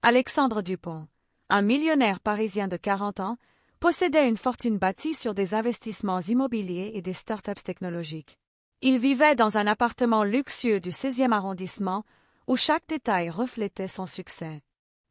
Alexandre Dupont, un millionnaire parisien de 40 ans, possédait une fortune bâtie sur des investissements immobiliers et des start-up technologiques. Il vivait dans un appartement luxueux du 16e arrondissement où chaque détail reflétait son succès.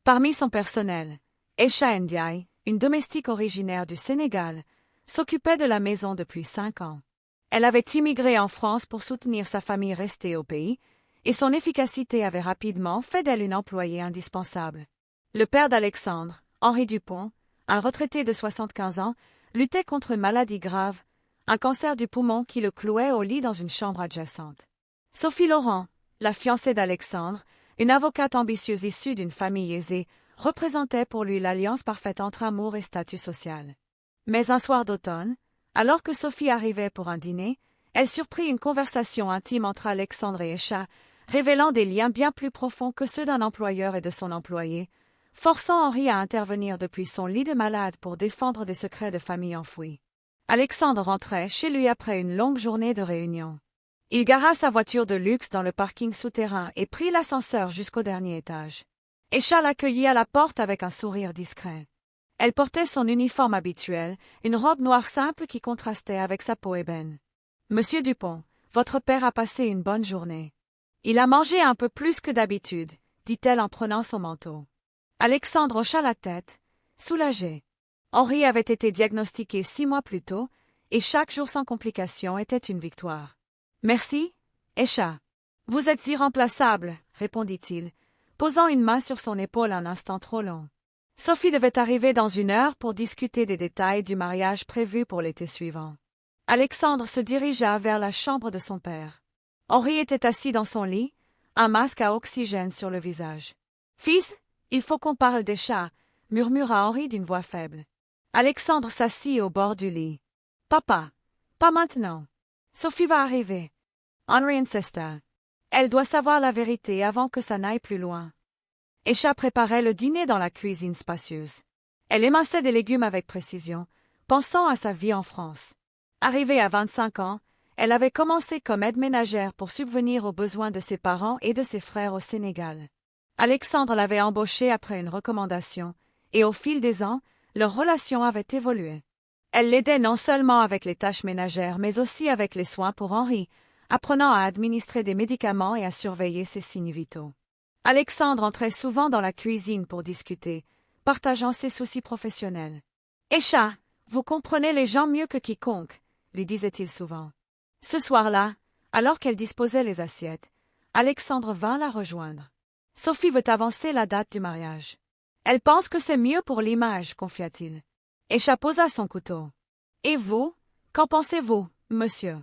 Parmi son personnel, Aïcha Ndiaye, une domestique originaire du Sénégal, s'occupait de la maison depuis 5 ans. Elle avait immigré en France pour soutenir sa famille restée au pays, et son efficacité avait rapidement fait d'elle une employée indispensable. Le père d'Alexandre, Henri Dupont, un retraité de 75 ans, luttait contre une maladie grave, un cancer du poumon qui le clouait au lit dans une chambre adjacente. Sophie Laurent, la fiancée d'Alexandre, une avocate ambitieuse issue d'une famille aisée, représentait pour lui l'alliance parfaite entre amour et statut social. Mais un soir d'automne, alors que Sophie arrivait pour un dîner, elle surprit une conversation intime entre Alexandre et Aïcha, révélant des liens bien plus profonds que ceux d'un employeur et de son employé, forçant Henri à intervenir depuis son lit de malade pour défendre des secrets de famille enfouis. Alexandre rentrait chez lui après une longue journée de réunion. Il gara sa voiture de luxe dans le parking souterrain et prit l'ascenseur jusqu'au dernier étage. Aïcha l'accueillit à la porte avec un sourire discret. Elle portait son uniforme habituel, une robe noire simple qui contrastait avec sa peau ébène. « Monsieur Dupont, votre père a passé une bonne journée. Il a mangé un peu plus que d'habitude, dit-elle en prenant son manteau. Alexandre hocha la tête, soulagé. Henri avait été diagnostiqué 6 mois plus tôt, et chaque jour sans complication était une victoire. « Merci, Aïcha. Vous êtes irremplaçable, répondit-il, posant une main sur son épaule un instant trop long. Sophie devait arriver dans 1 heure pour discuter des détails du mariage prévu pour l'été suivant. Alexandre se dirigea vers la chambre de son père. Henri était assis dans son lit, un masque à oxygène sur le visage. « Fils, il faut qu'on parle d'Aïcha, » murmura Henri d'une voix faible. Alexandre s'assit au bord du lit. « Papa, pas maintenant. Sophie va arriver. » Henri insista. « Elle doit savoir la vérité avant que ça n'aille plus loin. » Aïcha préparait le dîner dans la cuisine spacieuse. Elle éminçait des légumes avec précision, pensant à sa vie en France. Arrivée à 25 ans, elle avait commencé comme aide ménagère pour subvenir aux besoins de ses parents et de ses frères au Sénégal. Alexandre l'avait embauchée après une recommandation, et au fil des ans, leur relation avait évolué. Elle l'aidait non seulement avec les tâches ménagères, mais aussi avec les soins pour Henri, apprenant à administrer des médicaments et à surveiller ses signes vitaux. Alexandre entrait souvent dans la cuisine pour discuter, partageant ses soucis professionnels. « Aïcha, vous comprenez les gens mieux que quiconque, » lui disait-il souvent. Ce soir-là, alors qu'elle disposait les assiettes, Alexandre vint la rejoindre. « Sophie veut avancer la date du mariage. Elle pense que c'est mieux pour l'image, confia-t-il. Aïcha posa son couteau. « Et vous, qu'en pensez-vous, monsieur ?»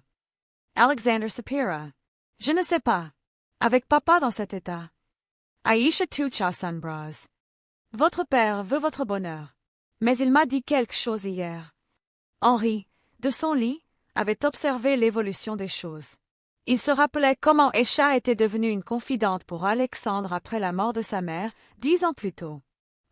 Alexander soupira. « Je ne sais pas. Avec papa dans cet état. » Aïcha toucha son bras. « Votre père veut votre bonheur. Mais il m'a dit quelque chose hier. » Henri, de son lit, avait observé l'évolution des choses. Il se rappelait comment Aïcha était devenue une confidente pour Alexandre après la mort de sa mère, 10 ans plus tôt.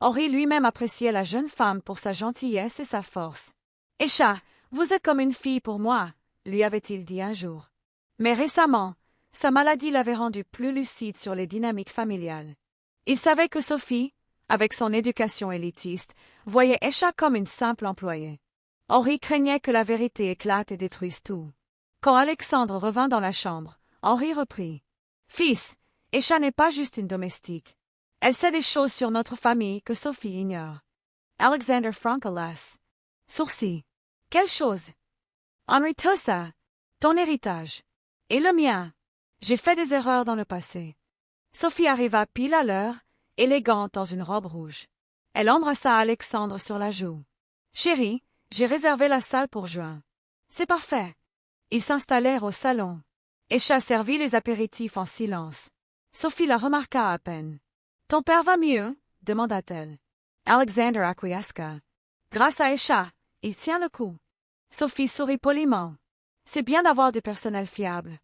Henri lui-même appréciait la jeune femme pour sa gentillesse et sa force. « Aïcha, vous êtes comme une fille pour moi, » lui avait-il dit un jour. Mais récemment, sa maladie l'avait rendu plus lucide sur les dynamiques familiales. Il savait que Sophie, avec son éducation élitiste, voyait Aïcha comme une simple employée. Henri craignait que la vérité éclate et détruise tout. Quand Alexandre revint dans la chambre, Henri reprit. « Fils, Aïcha n'est pas juste une domestique. Elle sait des choses sur notre famille que Sophie ignore. » Alexander fronça. Sourcil. « Quelle chose ?» Henri toussa. « Ton héritage. Et le mien. J'ai fait des erreurs dans le passé. » Sophie arriva pile à l'heure, élégante dans une robe rouge. Elle embrassa Alexandre sur la joue. « Chérie, j'ai réservé la salle pour juin. »« C'est parfait. » Ils s'installèrent au salon. Aïcha servit les apéritifs en silence. Sophie la remarqua à peine. « Ton père va mieux ?» demanda-t-elle. Alexander acquiesça. « Grâce à Aïcha, il tient le coup. » Sophie sourit poliment. « C'est bien d'avoir du personnel fiable. »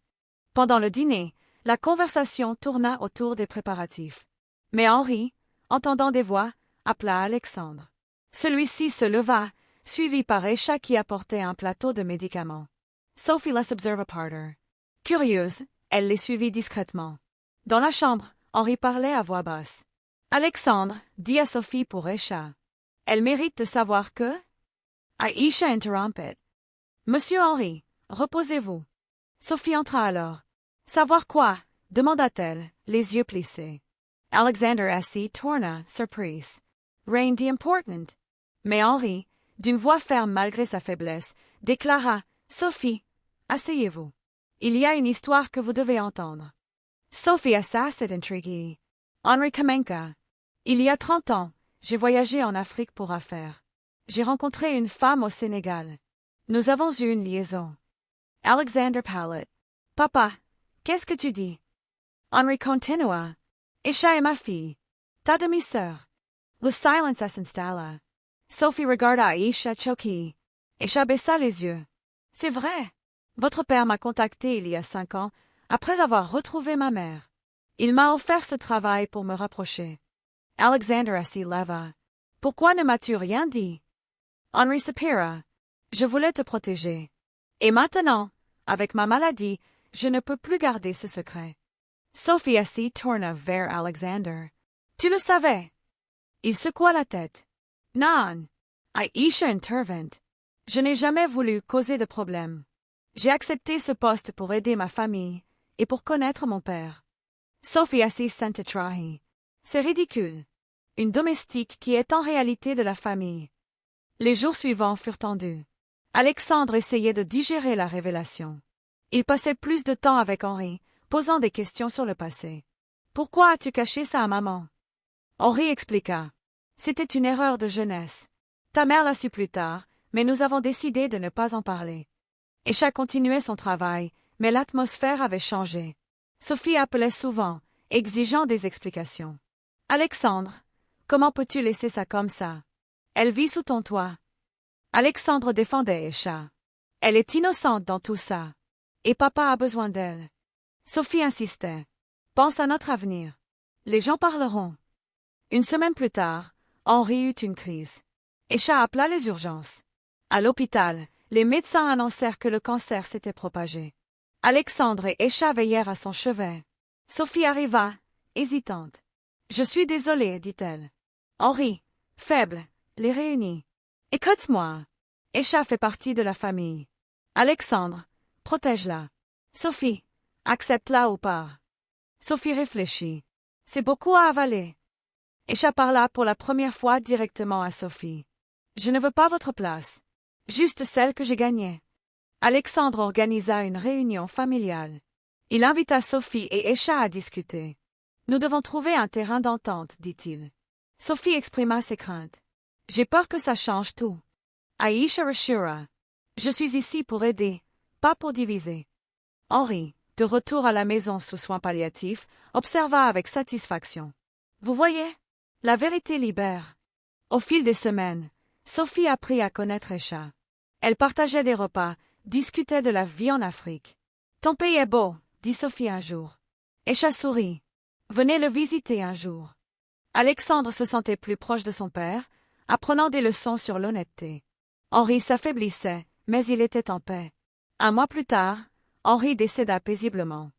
Pendant le dîner, la conversation tourna autour des préparatifs. Mais Henri, entendant des voix, appela Alexandre. Celui-ci se leva, suivi par Aïcha qui apportait un plateau de médicaments. Sophie les observa partir. Curieuse, elle les suivit discrètement. Dans la chambre, Henri parlait à voix basse. Alexandre, dit à Sophie pour Aïcha. Elle mérite de savoir que... Aïcha interrompit. Monsieur Henri, reposez-vous. Sophie entra alors. Savoir quoi? Demanda-t-elle, les yeux plissés. Alexander assis tourna, surprise. Rien d'important. Mais Henri, d'une voix ferme malgré sa faiblesse, déclara, Sophie, asseyez-vous. Il y a une histoire que vous devez entendre. Sophie s'assit intriguée. Henri commença. Il y a 30 ans, j'ai voyagé en Afrique pour affaires. J'ai rencontré une femme au Sénégal. Nous avons eu une liaison. Alexander pâlit. Papa, qu'est-ce que tu dis? Henri continua. Aïcha est ma fille. Ta demi-sœur. Le silence s'installa. Sophie regarda Aïcha choquée. Aïcha baissa les yeux. C'est vrai. Votre père m'a contacté il y a 5 ans, après avoir retrouvé ma mère. Il m'a offert ce travail pour me rapprocher. Alexander s'y leva. Pourquoi ne m'as-tu rien dit? Henri soupira. Je voulais te protéger. Et maintenant, avec ma maladie, je ne peux plus garder ce secret. Sophie s'y tourna vers Alexander. Tu le savais? Il secoua la tête. Non. Aïcha intervint. Je n'ai jamais voulu causer de problème. J'ai accepté ce poste pour aider ma famille et pour connaître mon père. Sophie s'y sentit trahie. C'est ridicule. Une domestique qui est en réalité de la famille. Les jours suivants furent tendus. Alexandre essayait de digérer la révélation. Il passait plus de temps avec Henri, posant des questions sur le passé. Pourquoi as-tu caché ça à maman? Henri expliqua. C'était une erreur de jeunesse. Ta mère l'a su plus tard, mais nous avons décidé de ne pas en parler. Aïcha continuait son travail, mais l'atmosphère avait changé. Sophie appelait souvent, exigeant des explications. Alexandre, comment peux-tu laisser ça comme ça? Elle vit sous ton toit. Alexandre défendait Aïcha. Elle est innocente dans tout ça. Et papa a besoin d'elle. Sophie insistait. Pense à notre avenir. Les gens parleront. Une semaine plus tard, Henri eut une crise. Aïcha appela les urgences. À l'hôpital, les médecins annoncèrent que le cancer s'était propagé. Alexandre et Aïcha veillèrent à son chevet. Sophie arriva, hésitante. Je suis désolée, dit-elle. Henri, faible, les réunit. Écoute-moi. Aïcha fait partie de la famille. Alexandre, protège-la. Sophie, accepte-la ou pas. Sophie réfléchit. C'est beaucoup à avaler. Aïcha parla pour la première fois directement à Sophie. Je ne veux pas votre place. Juste celle que j'ai gagnée. Alexandre organisa une réunion familiale. Il invita Sophie et Aïcha à discuter. Nous devons trouver un terrain d'entente, dit-il. Sophie exprima ses craintes. J'ai peur que ça change tout. Aïcha rassura. Je suis ici pour aider, pas pour diviser. Henri, de retour à la maison sous soins palliatifs, observa avec satisfaction. Vous voyez? La vérité libère. Au fil des semaines, Sophie apprit à connaître Aïcha. Elle partageait des repas, discutait de la vie en Afrique. Ton pays est beau, dit Sophie un jour. Aïcha sourit. Venez le visiter un jour. Alexandre se sentait plus proche de son père, apprenant des leçons sur l'honnêteté. Henri s'affaiblissait, mais il était en paix. Un mois plus tard, Henri décéda paisiblement.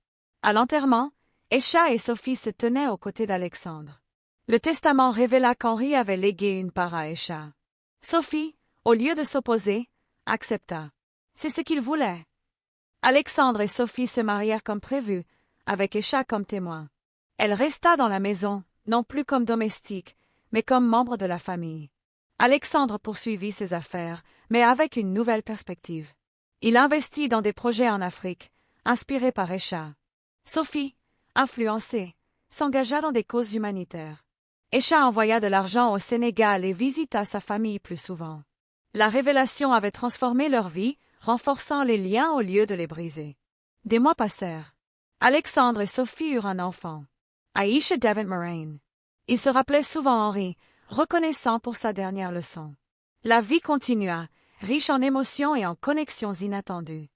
À l'enterrement, Aïcha et Sophie se tenaient aux côtés d'Alexandre. Le testament révéla qu'Henri avait légué une part à Aïcha. Sophie, au lieu de s'opposer, accepta. C'est ce qu'il voulait. Alexandre et Sophie se marièrent comme prévu, avec Aïcha comme témoin. Elle resta dans la maison, non plus comme domestique, mais comme membre de la famille. Alexandre poursuivit ses affaires, mais avec une nouvelle perspective. Il investit dans des projets en Afrique, inspiré par Aïcha. Sophie, influencée, s'engagea dans des causes humanitaires. Aïcha envoya de l'argent au Sénégal et visita sa famille plus souvent. La révélation avait transformé leur vie, renforçant les liens au lieu de les briser. Des mois passèrent. Alexandre et Sophie eurent un enfant. Aïcha Devant Moraine. Il se rappelait souvent Henri, reconnaissant pour sa dernière leçon. La vie continua, riche en émotions et en connexions inattendues.